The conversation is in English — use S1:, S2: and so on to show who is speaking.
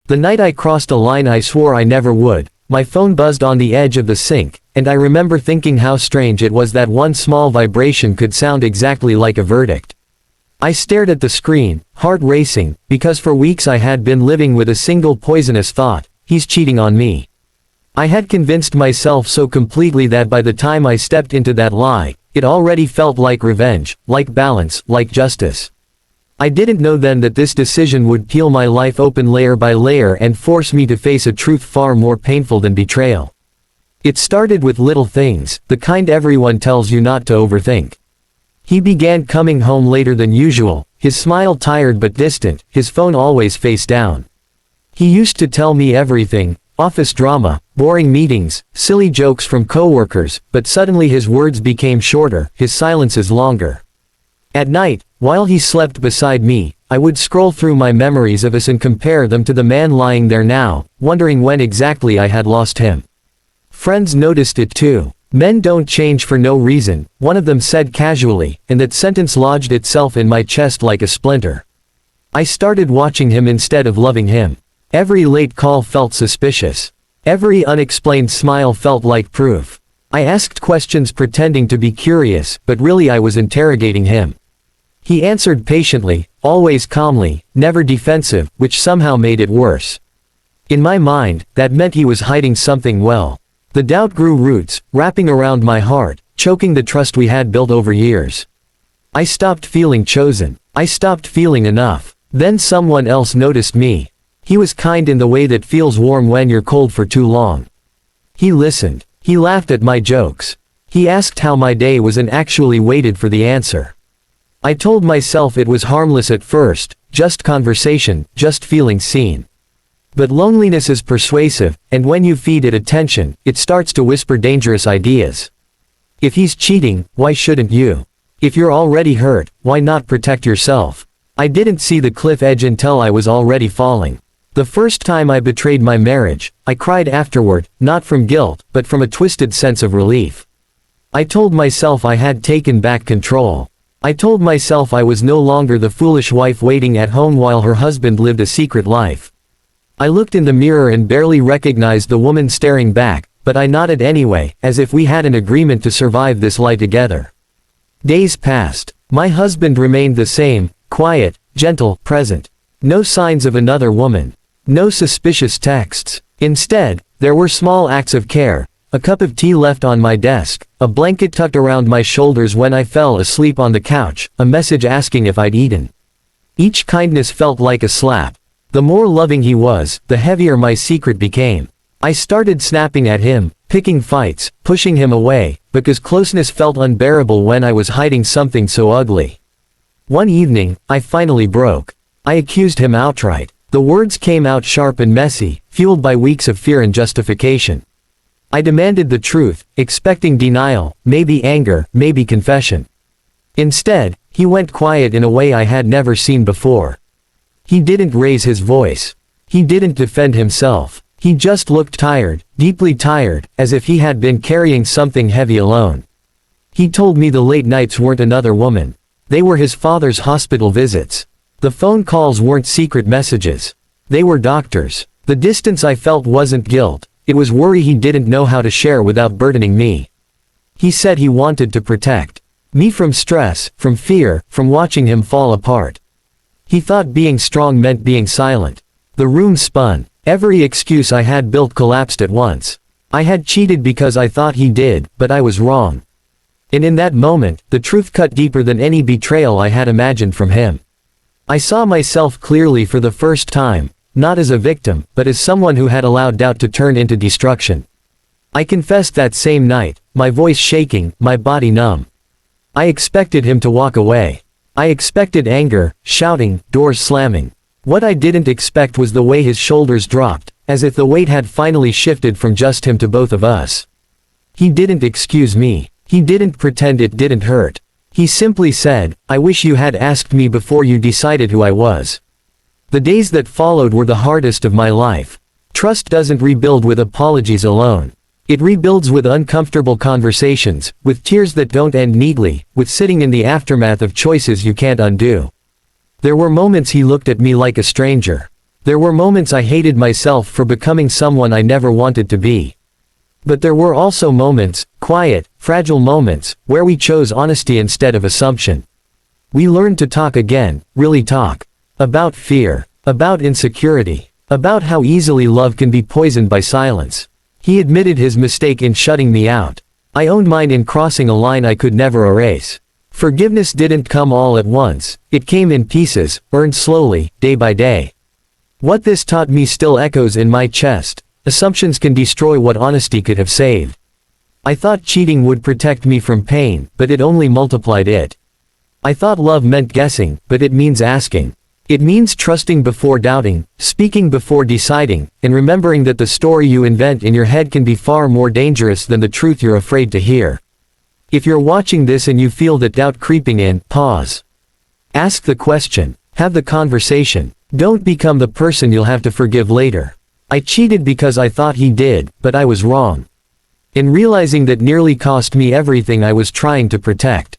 S1: The night I crossed a line I swore I never would, my phone buzzed on the edge of the sink, and I remember thinking how strange it was that one small vibration could sound exactly like a verdict. I stared at the screen, heart racing, because for weeks I had been living with a single poisonous thought: he's cheating on me. I had convinced myself so completely that by the time I stepped into that lie, it already felt like revenge, like balance, like justice. I didn't know then that this decision would peel my life open layer by layer and force me to face a truth far more painful than betrayal. It started with little things, the kind everyone tells you not to overthink. He began coming home later than usual, his smile tired but distant, his phone always face down. He used to tell me everything: office drama, boring meetings, silly jokes from coworkers, but suddenly his words became shorter, his silences longer. At night, while he slept beside me, I would scroll through my memories of us and compare them to the man lying there now, wondering when exactly I had lost him. Friends noticed it too. "Men don't change for no reason," one of them said casually, and that sentence lodged itself in my chest like a splinter. I started watching him instead of loving him. Every late call felt suspicious. Every unexplained smile felt like proof. I asked questions pretending to be curious, but really I was interrogating him. He answered patiently, always calmly, never defensive, which somehow made it worse. In my mind, that meant he was hiding something well. The doubt grew roots, wrapping around my heart, choking the trust we had built over years. I stopped feeling chosen. I stopped feeling enough. Then someone else noticed me. He was kind in the way that feels warm when you're cold for too long. He listened. He laughed at my jokes. He asked how my day was and actually waited for the answer. I told myself it was harmless at first, just conversation, just feeling seen. But loneliness is persuasive, and when you feed it attention, it starts to whisper dangerous ideas. If he's cheating, why shouldn't you? If you're already hurt, why not protect yourself? I didn't see the cliff edge until I was already falling. The first time I betrayed my marriage, I cried afterward, not from guilt, but from a twisted sense of relief. I told myself I had taken back control. I told myself I was no longer the foolish wife waiting at home while her husband lived a secret life. I looked in the mirror and barely recognized the woman staring back, but I nodded anyway, as if we had an agreement to survive this lie together. Days passed. My husband remained the same, quiet, gentle, present. No signs of another woman. No suspicious texts. Instead, there were small acts of care: a cup of tea left on my desk, a blanket tucked around my shoulders when I fell asleep on the couch, a message asking if I'd eaten. Each kindness felt like a slap. The more loving he was, the heavier my secret became. I started snapping at him, picking fights, pushing him away, because closeness felt unbearable when I was hiding something so ugly. One evening, I finally broke. I accused him outright. The words came out sharp and messy, fueled by weeks of fear and justification. I demanded the truth, expecting denial, maybe anger, maybe confession. Instead, he went quiet in a way I had never seen before. He didn't raise his voice. He didn't defend himself. He just looked tired, deeply tired, as if he had been carrying something heavy alone. He told me the late nights weren't another woman. They were his father's hospital visits. The phone calls weren't secret messages. They were doctors. The distance I felt wasn't guilt, it was worry he didn't know how to share without burdening me. He said he wanted to protect me from stress, from fear, from watching him fall apart. He thought being strong meant being silent. The room spun. Every excuse I had built collapsed at once. I had cheated because I thought he did, but I was wrong. And in that moment, the truth cut deeper than any betrayal I had imagined from him. I saw myself clearly for the first time, not as a victim, but as someone who had allowed doubt to turn into destruction. I confessed that same night, my voice shaking, my body numb. I expected him to walk away. I expected anger, shouting, doors slamming. What I didn't expect was the way his shoulders dropped, as if the weight had finally shifted from just him to both of us. He didn't excuse me. He didn't pretend it didn't hurt. He simply said, "I wish you had asked me before you decided who I was." The days that followed were the hardest of my life. Trust doesn't rebuild with apologies alone. It rebuilds with uncomfortable conversations, with tears that don't end neatly, with sitting in the aftermath of choices you can't undo. There were moments he looked at me like a stranger. There were moments I hated myself for becoming someone I never wanted to be. But there were also moments, quiet, fragile moments, where we chose honesty instead of assumption. We learned to talk again, really talk. About fear. About insecurity. About how easily love can be poisoned by silence. He admitted his mistake in shutting me out. I owned mine in crossing a line I could never erase. Forgiveness didn't come all at once, it came in pieces, earned slowly, day by day. What this taught me still echoes in my chest. Assumptions can destroy what honesty could have saved. I thought cheating would protect me from pain, but it only multiplied it. I thought love meant guessing, but it means asking. It means trusting before doubting, speaking before deciding, and remembering that the story you invent in your head can be far more dangerous than the truth you're afraid to hear. If you're watching this and you feel that doubt creeping in, pause. Ask the question. Have the conversation. Don't become the person you'll have to forgive later. I cheated because I thought he did, but I was wrong. In realizing that nearly cost me everything I was trying to protect.